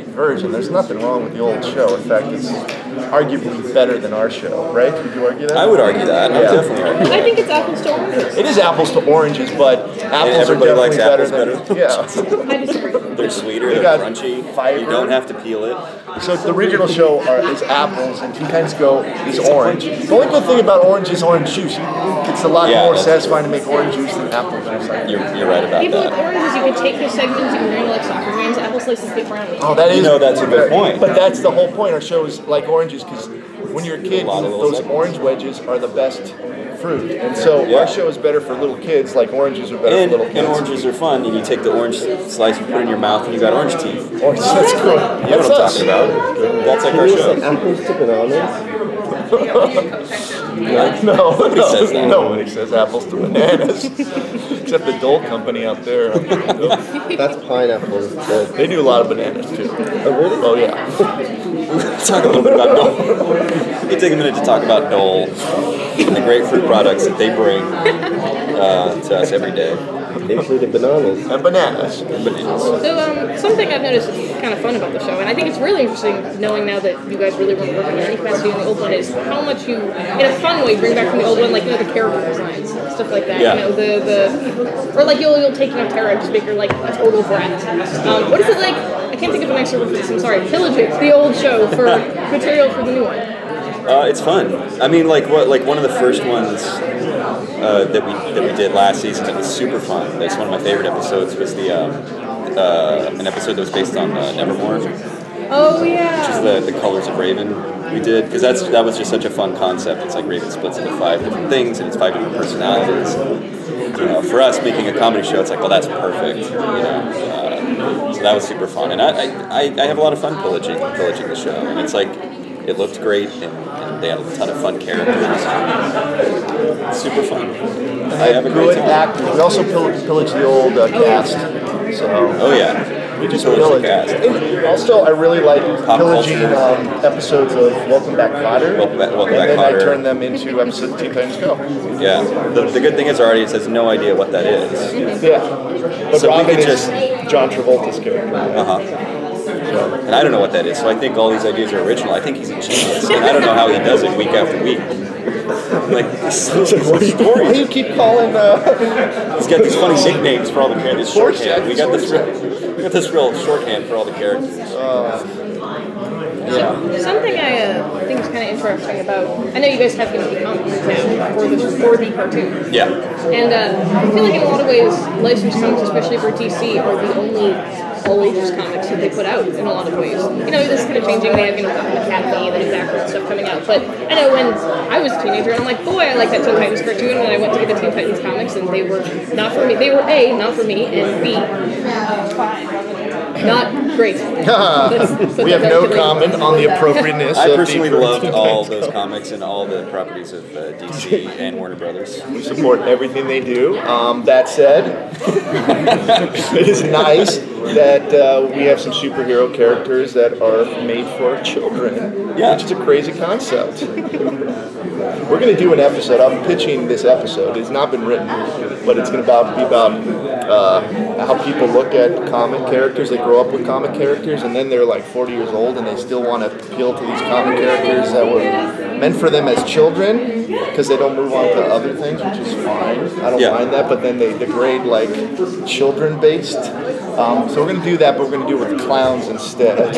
great version. There's nothing wrong with the old show. In fact, it's arguably better than our show, right? Would you argue that? I would argue that. I would definitely argue that. I think it's apples to oranges. It is apples to oranges, but apples are definitely better than... Yeah. I disagree. They're sweeter, they're crunchy, fiber. You don't have to peel it. So the original show is apples, and Teen Titans Go is orange. The only good thing about orange is orange juice. It's a lot more satisfying to make orange juice than apple juice. You're right about Even that. with oranges, you can take the segments, you can grind like soccer games, apple slices get brown. Oh, that is... that's a good point. But that's the whole point. Our show is like oranges, because when you're a kid, those orange wedges are the best fruit. And so our show is better for little kids, like oranges are better for little kids. And oranges are fun, and you take the orange slice, you put it in your mouth, and you got orange teeth. Orange, that's cool. You know what I'm talking about. That's like our show. Apples to bananas? No, nobody says that. Nobody says apples to bananas. Except the Dole Company out there. That's pineapples. They do a lot of bananas, too. Oh, really? Oh, yeah. Let's talk a little bit about Dole. Let me take a minute to talk about Dole and the great fruit products that they bring to us every day. Including bananas. And bananas. So, something I've noticed is kind of fun about the show, and I think it's really interesting knowing now that you guys really weren't working in any capacity on the old one, is how much you, in a fun way, bring back from the old one, like, the character designs, stuff like that. Yeah. Or like you'll take, Tara and just make her, like, a total brat. What is it like? I can't think of a nicer word for this, I'm sorry. Pillaging the old show for material for the new one. It's fun. I mean, one of the first ones that we did last season that was super fun. That's one of my favorite episodes. Was an episode that was based on Nevermore. Oh yeah. Which is the Colors of Raven we did, because that was just such a fun concept. It's like Raven splits into 5 different things, and it's 5 different personalities. For us making a comedy show, it's like, well, that's perfect. So that was super fun, and I have a lot of fun pillaging the show, and it's like. It looked great, and they had a ton of fun characters. It's super fun. I have a great time. Actors. We also pillaged the old cast. So. We just pillaged the cast. And also, I really like pillaging episodes of Welcome Back, Kotter. Welcome Back, then Kotter. I turn them into episodes of Teen Titans Go. Yeah. The good thing is our audience has no idea what that is. Yeah. But so Robin we could is John Travolta's character. And I don't know what that is, so I think all these ideas are original. I think he's a genius, and I don't know how he does it week after week. Why do you keep calling? He's got these funny nicknames for all the characters. Shorthand. We got this real shorthand for all the characters. Something I think is kind of interesting about. I know you guys have been comics now for the cartoon. Yeah. And I feel like in a lot of ways, licensed comics, especially for DC, are the only all ages comics that they put out in a lot of ways. This is kind of changing. They have, the Academy, the background stuff coming out. But I know when I was a teenager, and I'm like, boy, I like that Teen Titans cartoon. And I went to get the Teen Titans comics, and they were not for me. They were A, not for me, and B, not great. We have no comment on the appropriateness. I personally loved all those comics and all the properties of DC and Warner Brothers. We support everything they do. That said, it is nice that we have some superhero characters that are made for children, which is a crazy concept. We're going to do an episode. I'm pitching this episode. It's not been written, but it's going to be about how people look at comic characters. They grow up with comic characters, and then they're like 40 years old, and they still want to appeal to these comic characters that were meant for them as children, because they don't move on to other things, which is fine. I don't mind that, but then they degrade like children-based. So we're going to do that, but we're going to do it with clowns instead.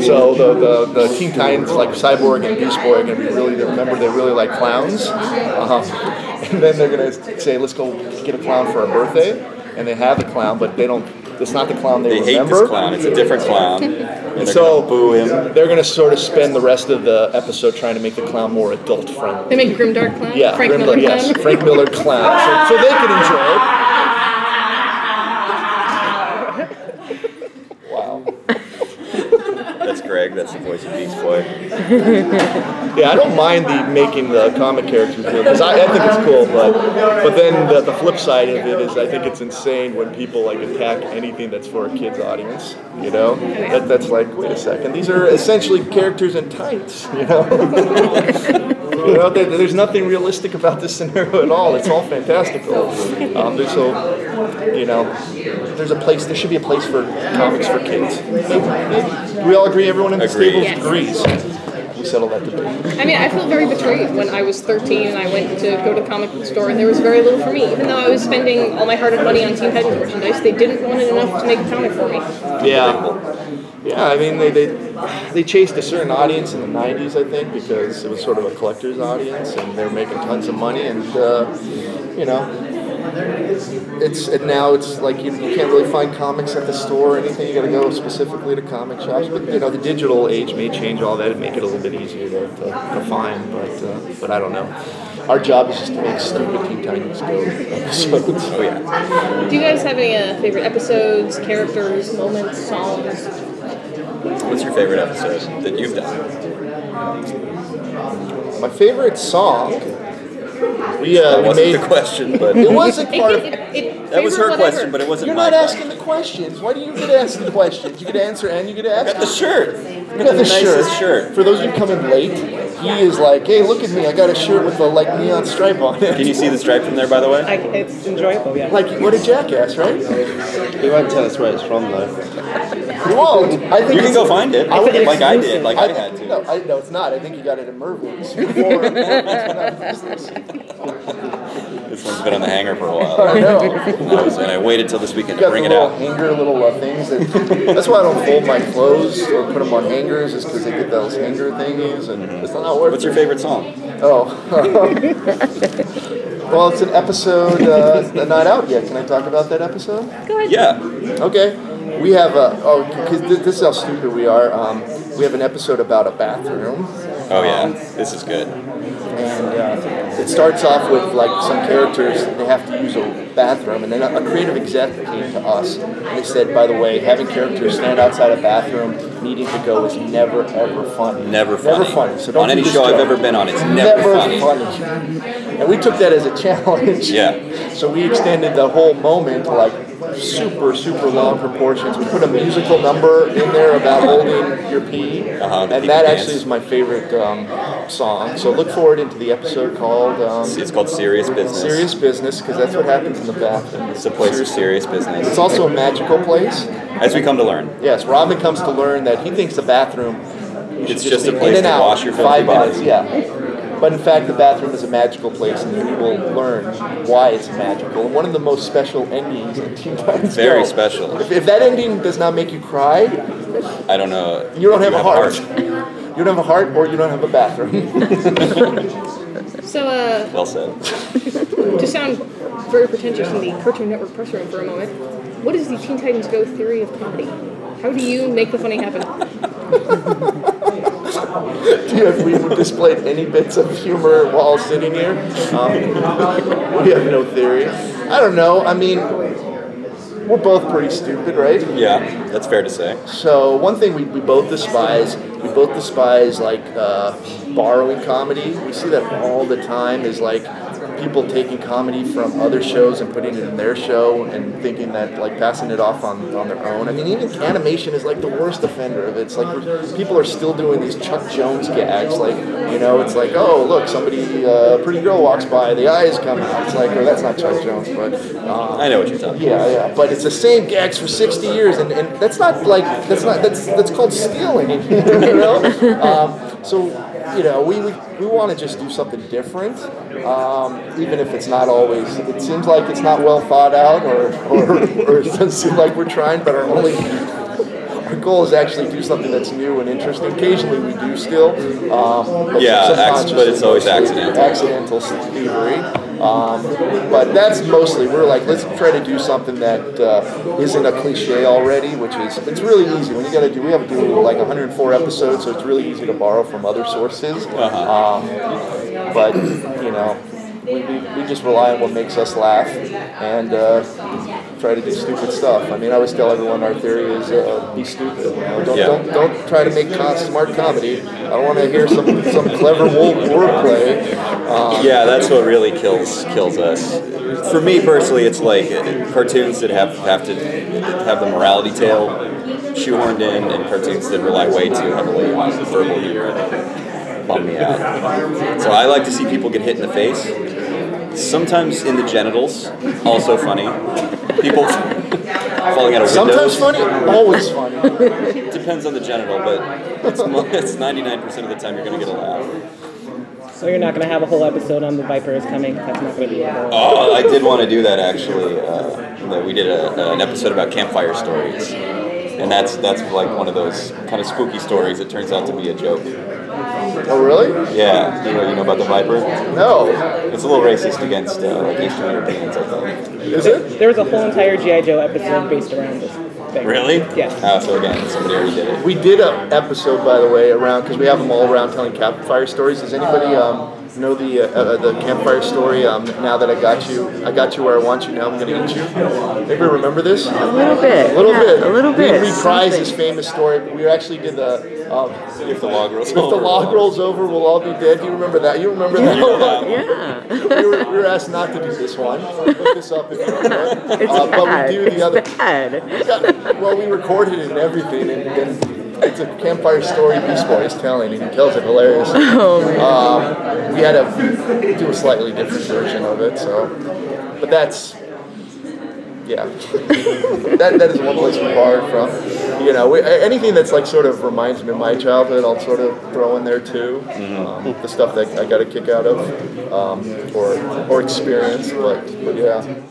So the Teen Titans, like Cyborg and Beast Boy, are going to be really, they really like clowns. And then they're going to say, let's go get a clown for our birthday. And they have the clown, but it's not the clown they remember. They hate this clown. It's a different clown. And so boo him. They're going to sort of spend the rest of the episode trying to make the clown more adult-friendly. They make Grimdark Clown? Yeah, Frank Miller Clown? Yes, Frank Miller Clown. So they can enjoy it. That's Greg. That's the voice of Beast Boy. Yeah, I don't mind making the comic characters real, because I think it's cool, but then the flip side of it is I think it's insane when people like attack anything that's for a kid's audience, That's like, wait a second, these are essentially characters in tights, There's nothing realistic about this scenario at all. It's all fantastical. There should be a place for comics for kids. Do we all agree? Everyone in this Agreed. table Yes. agrees. We settle that debate. I mean, I felt very betrayed when I was 13 and I went to go to the comic book store and there was very little for me. Even though I was spending all my hard-earned money on Team Titans merchandise, they didn't want it enough to make a comic for me. Yeah. Yeah, I mean, they chased a certain audience in the 90s, I think, because it was sort of a collector's audience, and they were making tons of money, and, you know, now it's like you can't really find comics at the store or anything. You got to go specifically to comic shops. But you know, the digital age may change all that and make it a little bit easier to find. But I don't know. Our job is just to make stupid Teen Titans Go episodes. Oh yeah. Do you guys have any favorite episodes, characters, moments, songs? What's your favorite episode that you've done? My favorite song. We That wasn't made the question, but it wasn't part of. that was her question, but it wasn't You're my not question. asking the questions. Why do you get to ask the questions? You get to answer and you get to ask. I got the shirt. You got the nicest shirt. For those of you coming late, he is like, hey, look at me. I got a shirt with a neon stripe on it. Can you see the stripe from there, by the way? It's enjoyable, yeah. Like, what a jackass, right? He won't tell us where it's from, though. He won't. I think You can it's- go find it, I would- like I did, like I had to. No, no, it's not. I think you got it in Mervyn's. This one's been on the hanger for a while. I know. And I waited till this weekend to Got bring the it little out. hanger, little things. That's why I don't fold my clothes or put them on hangers, is because they get those hanger thingies, and it's not worth What's it. your favorite song? Oh. Well, it's an episode not out yet. Can I talk about that episode? Go ahead. Yeah. Okay. We have because this is how stupid we are. We have an episode about a bathroom. Oh yeah, this is good. And it starts off with like some characters, they have to use a bathroom, and then a creative exec came to us and they said, by the way, having characters stand outside a bathroom needing to go is never ever funny. Never funny. Never funny. So don't on do any this show I've joke. ever been on, it's never funny. And we took that as a challenge. Yeah. So we extended the whole moment to like super, super long proportions. We put a musical number in there about holding your pee. The And pee that dance. actually is my favorite song. So look forward into the episode called It's called Serious Business. Serious Business, because that's what happens in the bathroom. It's a place of serious business. It's also a magical place. As we come to learn. Yes, Robin comes to learn that he thinks the bathroom you should It's just be a place in and to out wash your filthy 5 minutes, body. yeah. But in fact, the bathroom is a magical place, and we will learn why it's magical. And one of the most special endings in Teen Titans Very Go. special. If that ending does not make you cry, I don't know. you don't have a heart. You don't have a heart, or you don't have a bathroom. So, Well said. to sound very pretentious in the Cartoon Network press room for a moment, what is the Teen Titans Go theory of comedy? How do you make the funny happen? Have we displayed any bits of humor while sitting here? We have no theory. I don't know. I mean, we're both pretty stupid, right? Yeah, that's fair to say. So one thing we both despise, like borrowing comedy. We see that all the time, is like people taking comedy from other shows and putting it in their show and thinking that, like, passing it off on their own. I mean, even Canimation is like the worst offender of it. It's like people are still doing these Chuck Jones gags, like, you know, it's like, oh, look, somebody, pretty girl walks by, the eyes come out. It's like, oh, that's not Chuck Jones, but I know what you're talking about. yeah, but it's the same gags for 60 years, and that's not like that's called stealing, you know. So you know, we want to just do something different, even if it's not always. It seems like it's not well thought out, or it doesn't seem like we're trying, but our goal is actually do something that's new and interesting. Occasionally we do still, but it's always accidental. Accidental thievery. But that's mostly, we're like, let's try to do something that isn't a cliche already, which is, it's really easy. When we have to do like 104 episodes, so it's really easy to borrow from other sources. But, you know, we just rely on what makes us laugh and try to do stupid stuff. I mean, I always tell everyone our theory is be stupid. You know? Don't try to make smart comedy. I don't want to hear some clever wordplay. Yeah, that's what really kills us. For me personally, it's like cartoons that have to have the morality tale shoehorned in, and cartoons that rely way too heavily on verbal humor bum me out. So I like to see people get hit in the face. Sometimes in the genitals, also funny. People, falling out of Sometimes windows. funny, always funny. Depends on the genital, but it's 99% of the time you're going to get a laugh. So you're not going to have a whole episode on the Vipers coming? That's not going to be a whole... Oh, I did want to do that, actually. We did an episode about Campfire Stories. And that's like one of those kind of spooky stories that turns out to be a joke. Oh, really? Yeah. You know about the Viper? No. It's a little racist against like Eastern Europeans, I think. Is it? There was a whole entire G.I. Joe episode based around this thing. Really? Yes. So again, somebody already did it. We did an episode, by the way, around, because we have them all around telling campfire stories. Does anybody know the campfire story? Now that I got you where I want you, now I'm going to eat you. Anybody remember this? A little bit. A little bit. A little bit. We reprised this famous story. We actually did the If the log rolls If the log rolls over, we'll all be dead. Do you remember that? You remember that? Yeah. we were asked not to do this one. Look this up if you don't know it. It's But bad. we do the other. It's bad. Well, we recorded it and everything, and it's a campfire story Beast Boy is telling, and he tells it hilarious. We had to do a slightly different version of it, but that's. Yeah, that is one place we borrowed from. You know, anything that's like sort of reminds me of my childhood, I'll sort of throw in there too. The stuff that I got a kick out of, or experience. But yeah.